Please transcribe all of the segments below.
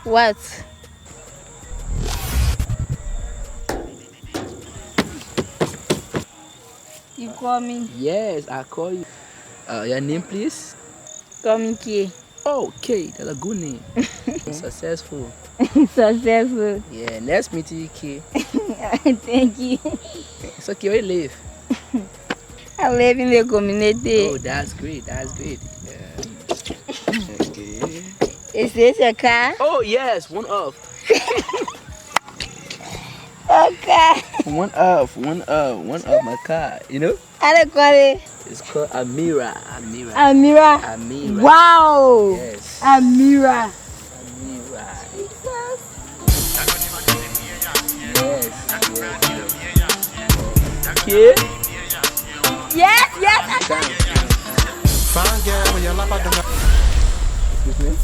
What? You call me? Yes, I call you. Your name, please? Call me K. Oh, K. That's a good name. Successful. Successful. Yeah, nice meeting you, K. Thank you. It's okay, where you live? I live in the community. Oh, that's great. That's great. Yeah. Okay. Is this your car? Oh, yes, one off. Okay. One off my car, you know? How do you call it? It's called Amira. Amira. Amira. Wow. Yes. Amira. Amira. Jesus. Yes. Okay. Yes. Excuse me?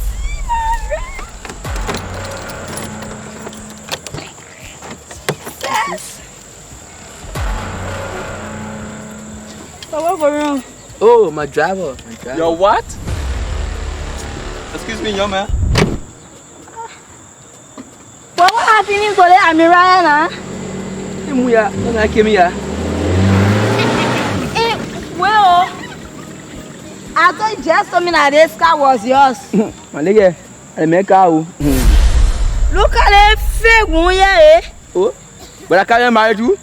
So what going on? Oh, my driver. Your what? Excuse me, young man. What happening to the Amira now? Muya, I came here. Well, I thought you just told me that this car was yours. My leg, I make out. Look at the fake one here, eh? Oh, but I can't marry you.